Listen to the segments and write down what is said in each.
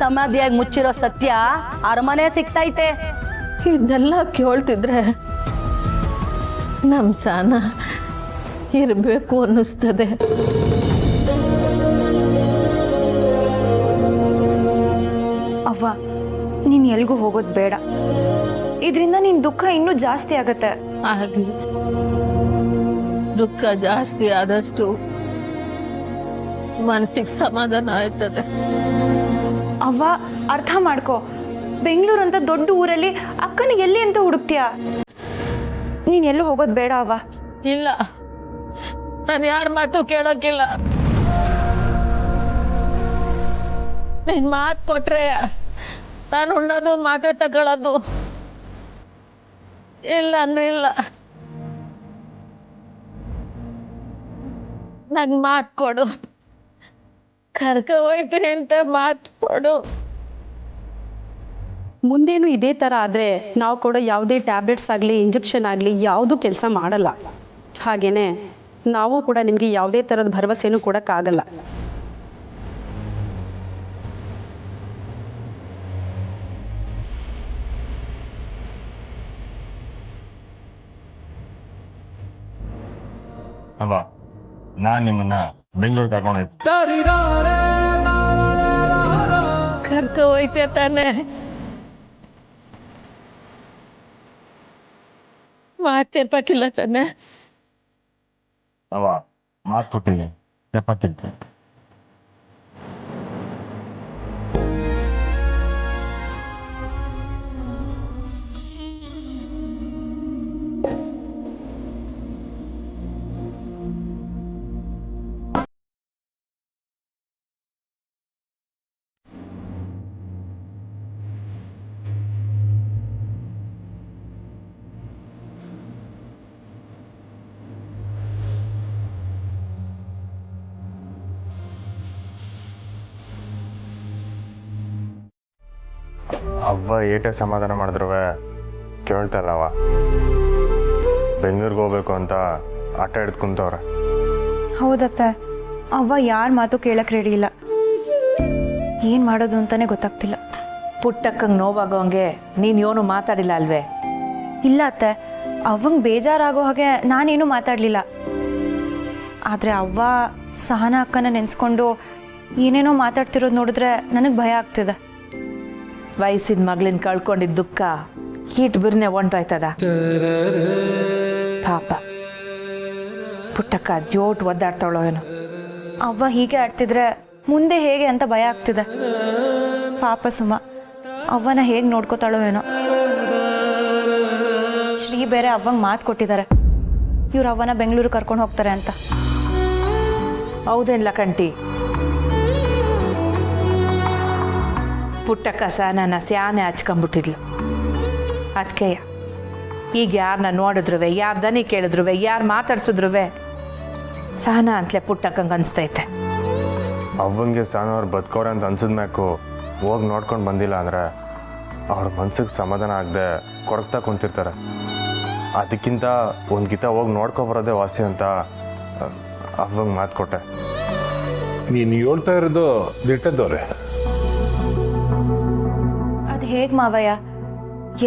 ಸಮಾಧಿಯಾಗಿ ಮುಚ್ಚಿರೋ ಸತ್ಯ ಅರಮನೆ ಸಿಗ್ತೈತೆ. ಇದೆಲ್ಲ ಕೇಳ್ತಿದ್ರೆ ನಮ್ಮ ಸಾನ ಇರಬೇಕು ಅನ್ನಿಸ್ತದೆ. ಅವ್ವ, ನೀನು ಎಲ್ಗೂ ಹೋಗೋದು ಬೇಡ. ಇದರಿಂದ ನಿನ್ ದುಃಖ ಇನ್ನೂ ಜಾಸ್ತಿ ಆಗತ್ತೆ. ಆಗಲಿ, ದುಃಖ ಜಾಸ್ತಿ ಆದಷ್ಟು ಮನಸ್ಸಿಗೆ ಸಮಾಧಾನ ಆಯ್ತದೆ. ಅವ್ವ, ಅರ್ಥ ಮಾಡ್ಕೋ. ಬೆಂಗಳೂರು ಅಂತ ದೊಡ್ಡ ಊರಲ್ಲಿ ಅಕ್ಕನ ಎಲ್ಲಿ ಅಂತ ಹುಡುಕ್ತೀಯಾ? ನೀನ್ ಎಲ್ಲೂ ಹೋಗೋದು ಬೇಡ ಅವ್ವ. ಇಲ್ಲ, ನಾನು ಯಾರ ಮಾತು ಕೇಳೋಕ್ಕಿಲ್ಲ. ನೀನ್ ಮಾತು ಕೊಟ್ರೆ ನಾನು ಉಣ್ಣೋದು ಮಾತೆ ತಗೊಳ್ಳೋದು. ಇಲ್ಲ ಅಂದ್ರೆ ಇಲ್ಲ. ನಂಗೆ ಮಾತು ಕೊಡು, ಕರ್ಕೊ ಹೋಯ್ತೀನಿ ಅಂತ ಮಾತು ಕೊಡು. ಮುಂದೇನು ಇದೇ ಥರ ಆದರೆ ನಾವು ಕೂಡ ಯಾವುದೇ ಟ್ಯಾಬ್ಲೆಟ್ಸ್ ಆಗಲಿ ಇಂಜೆಕ್ಷನ್ ಆಗಲಿ ಯಾವುದೂ ಕೆಲಸ ಮಾಡಲ್ಲ. ಹಾಗೆಯೇ ನಾವು ಕೂಡ ನಿಮಗೆ ಯಾವುದೇ ಥರದ ಭರವಸೆನೂ ಕೊಡೋಕ್ಕಾಗಲ್ಲ. ಅಲ್ವಾ, ನಾನು ನಿಮ್ಮನ್ನ ಬೆಂಗಳೂರು ಕರ್ಕೊಂಡು ಕರ್ಕೊ ಹೋಯ್ತೆ ತಾನೆ. ಮಾತೆಪ್ಪಾಕಿಲ್ಲ ತಾನೆ. ಅವ ಮಾತು ಕೊಟ್ಟಿದ್ದೀನಿ, ತೆಪ್ಪತ್ತಿದ್ದೆ. ಅವ್ವ ಏಟೇ ಸಮಾಧಾನ ಮಾಡಿದ್ರು ಕೇಳ್ತಾರವ. ಬೆಂಗಳೂರಿಗೆ ಹೋಗ್ಬೇಕು ಅಂತ ಆಟ ಹಿಡ್ದು ಕುಂತವ್ರೆ. ಹೌದತ್ತೆ, ಅವ್ವ ಯಾರ ಮಾತು ಕೇಳಕ್ ರೆಡಿ ಇಲ್ಲ. ಏನ್ ಮಾಡೋದು ಅಂತಾನೆ ಗೊತ್ತಾಗ್ತಿಲ್ಲ. ಪುಟ್ಟಕ್ಕಂಗೆ ನೋವಾಗೋಂಗೆ ನೀನು ಏನು ಮಾತಾಡಿಲ್ಲ ಅಲ್ವೇ? ಇಲ್ಲ ಅತ್ತೆ, ಅವಂಗೆ ಬೇಜಾರಾಗೋ ಹಾಗೆ ನಾನೇನು ಮಾತಾಡಲಿಲ್ಲ. ಆದರೆ ಅವ್ವ ಸಹನಾ ಅಕ್ಕನ ನೆನೆಸ್ಕೊಂಡು ಏನೇನೋ ಮಾತಾಡ್ತಿರೋದು ನೋಡಿದ್ರೆ ನನಗೆ ಭಯ ಆಗ್ತಿದೆ. ವಯಸ್ಸಿನ ಮಗಳನ್ನ ಕಳ್ಕೊಂಡಿದ್ದ ದುಃಖ ಹೀಟ್ ಬಿರ್ನೆ ಹೊಂಟೋಯ್ತದ. ಪಾಪ ಪುಟ್ಟಕ್ಕ ಜೋಟ್ ಒದ್ದಾಡ್ತಾಳೋ ಏನೋ. ಅವ್ವ ಹೀಗೆ ಆಡ್ತಿದ್ರೆ ಮುಂದೆ ಹೇಗೆ ಅಂತ ಭಯ ಆಗ್ತಿದೆ. ಪಾಪ ಸುಮ, ಅವ್ವನ ಹೇಗೆ ನೋಡ್ಕೋತಾಳೋ ಏನೋ. ಶ್ರೀ ಬೇರೆ ಅವ್ವಂಗೆ ಮಾತು ಕೊಟ್ಟಿದ್ದಾರೆ, ಇವ್ರು ಅವ್ವನ ಬೆಂಗಳೂರು ಕರ್ಕೊಂಡು ಹೋಗ್ತಾರೆ ಅಂತ. ಹೌದೇನ್ಲ ಕಂಟಿ? ಪುಟ್ಟಕ್ಕ ಸಹನನ ಸ್ಯಾನೆ ಹಚ್ಕೊಂಬಿಟ್ಟಿದ್ಲು. ಅದಕ್ಕೆ ಈಗ ಯಾರನ್ನ ನೋಡಿದ್ರು, ಯಾರು ದನಿ ಕೇಳಿದ್ರು, ಯಾರು ಮಾತಾಡ್ಸಿದ್ರು ಸಹನ ಅಂತಲೇ ಪುಟ್ಟಕ್ಕಂಗೆ ಅನಿಸ್ತೈತೆ. ಅವ್ವಂಗೆ ಸಾನವ್ರು ಬದುಕೋರೆ ಅಂತ ಅನ್ಸಿದ್ಮ್ಯಾಕು ಹೋಗಿ ನೋಡ್ಕೊಂಡು ಬಂದಿಲ್ಲ ಅಂದ್ರೆ ಅವ್ರ ಮನ್ಸಿಗೆ ಸಮಾಧಾನ ಆಗದೆ ಕೊರಗ್ತಾ ಕುಂತಿರ್ತಾರೆ. ಅದಕ್ಕಿಂತ ಒಂದು ಗೀತ ಹೋಗಿ ನೋಡ್ಕೊಬರೋದೇ ವಾಸಿ ಅಂತ ಅವ್ವಂಗೆ ಮಾತು ಕೊಟ್ಟೆ. ನೀನು ಹೇಳ್ತಾ ಇರೋದು ದಿಟ್ಟದವ್ರೆ. ಅದು ಹೇಗೆ ಮಾವಯ್ಯ,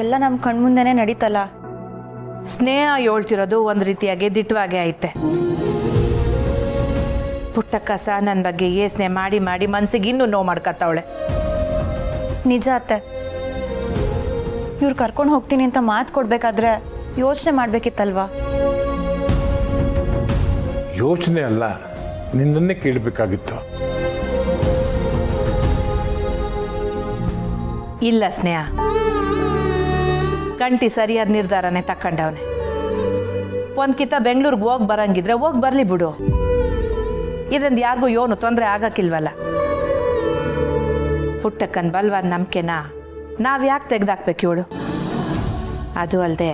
ಎಲ್ಲ ನಮ್ಮ ಕಣ್ಮುಂದೆನೇ ನಡೀತಲ್ಲ. ಸ್ನೇಹ ಹೇಳ್ತಿರೋದು ಒಂದು ರೀತಿಯಾಗಿ ದಿಟ್ಟವಾಗೇ ಐತೆ. ಪುಟ್ಟಕ್ಕ ಸಹನನ ಬಗ್ಗೆ ಯೋಚನೆ ಮಾಡಿ ಮಾಡಿ ಮನ್ಸಿಗೆ ಇನ್ನೂ ನೋವು ಮಾಡ್ಕತ್ತವಳೆ. ನಿಜ ಅತ್ತೆ, ಇವ್ರು ಕರ್ಕೊಂಡು ಹೋಗ್ತೀನಿ ಅಂತ ಮಾತು ಕೊಡ್ಬೇಕಾದ್ರೆ ಯೋಚನೆ ಮಾಡ್ಬೇಕಿತ್ತಲ್ವಾ? ಯೋಚನೆ ಅಲ್ಲ, ನಿನ್ನನ್ನೇ ಕೇಳಬೇಕಾಗಿತ್ತು. ಇಲ್ಲ ಸ್ನೇಹ, ಕಂಟಿ ಸರಿಯಾದ ನಿರ್ಧಾರನೇ ತಕ್ಕಂಡವನೆ. ಒಂದ್ಕಿತ ಬೆಂಗಳೂರಿಗೆ ಹೋಗಿ ಬರಂಗಿದ್ರೆ ಹೋಗಿ ಬರ್ಲಿ ಬಿಡು. ಇದರಿಂದ ಯಾರಿಗೂ ಏನು ತೊಂದರೆ ಆಗಕ್ಕಿಲ್ವಲ್ಲ. ಪುಟ್ಟಕ್ಕನ್ ಬಲ್ವಾದ ನಂಬಿಕೆನ ನಾವು ಯಾಕೆ ತೆಗ್ದಾಕ್ಬೇಕು ಇವಳು? ಅದು ಅಲ್ಲದೆ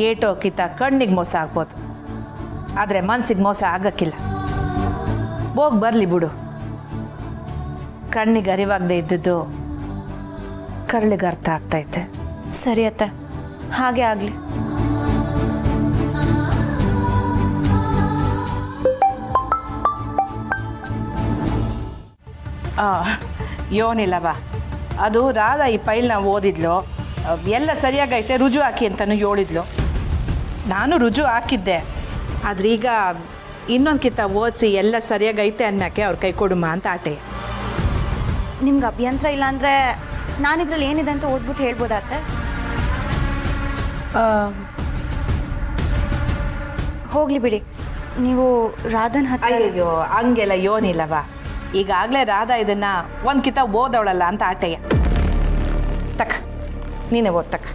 ಏಟೋಕಿತ ಕಣ್ಣಿಗೆ ಮೋಸ ಆಗ್ಬೋದು, ಆದರೆ ಮನ್ಸಿಗೆ ಮೋಸ ಆಗಕ್ಕಿಲ್ಲ. ಹೋಗಿ ಬರ್ಲಿ ಬಿಡು. ಕಣ್ಣಿಗೆ ಅರಿವಾಗದೆ ಇದ್ದದ್ದು ಕರಳಿಗೆ ಅರ್ಥ ಆಗ್ತೈತೆ. ಸರಿ ಅತ್ತೆ, ಹಾಗೆ ಆಗಲಿ. ಯೋನಿಲ್ಲವ ಅದು ರಾಧಾ ಈ ಫೈಲ್ನ ಓದಿದ್ಲು, ಎಲ್ಲ ಸರಿಯಾಗೈತೆ ರುಜು ಹಾಕಿ ಅಂತಲೂ ಹೇಳಿದ್ಲು. ನಾನು ರುಜು ಹಾಕಿದ್ದೆ, ಆದ್ರೆ ಈಗ ಇನ್ನೊಂದು ಕಿತ್ತ ಓದಿಸಿ ಎಲ್ಲ ಸರಿಯಾಗೈತೆ ಅನ್ನೋಕ್ಕೆ ಅವ್ರ ಕೈ ಕೊಡುಮ ಅಂತ ಆಟೆ. ನಿಮ್ಗೆ ಅಭ್ಯಂತರ ಇಲ್ಲ ಅಂದರೆ ನಾನಿದ್ರಲ್ಲಿ ಏನಿದೆ ಅಂತ ಓದ್ಬಿಟ್ಟು ಹೇಳ್ಬೋದಾತೆ? ಹೋಗ್ಲಿ ಬಿಡಿ, ನೀವು ರಾಧನ್ ಹತ್ರ ಅಯ್ಯೋ ಹಂಗೆಲ್ಲ ಯೋನಿಲ್ಲವ, ಈಗಾಗಲೇ ರಾಧಾ ಇದನ್ನ ಒಂದು ಕಿತ್ತ ಓದವಳಲ್ಲ ಅಂತ ಆಟೆಯ. ತಕ್ಕ ನೀನೇ ಓದ್ತಕ್ಕ.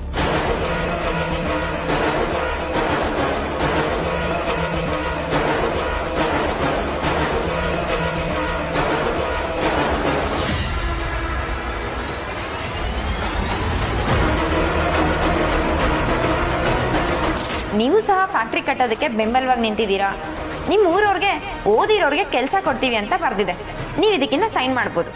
ನೀವು ಸಹ ಫ್ಯಾಕ್ಟ್ರಿ ಕಟ್ಟೋದಕ್ಕೆ ಬೆಂಬಲವಾಗಿ ನಿಂತಿದ್ದೀರಾ. ನಿಮ್ಮ ಊರವ್ರಿಗೆ ಓದಿರೋರಿಗೆ ಕೆಲಸ ಕೊಡ್ತೀವಿ ಅಂತ ಬರ್ದಿದೆ. ನೀವು ಇದಕ್ಕಿಂತ ಸೈನ್ ಮಾಡ್ಬೋದು.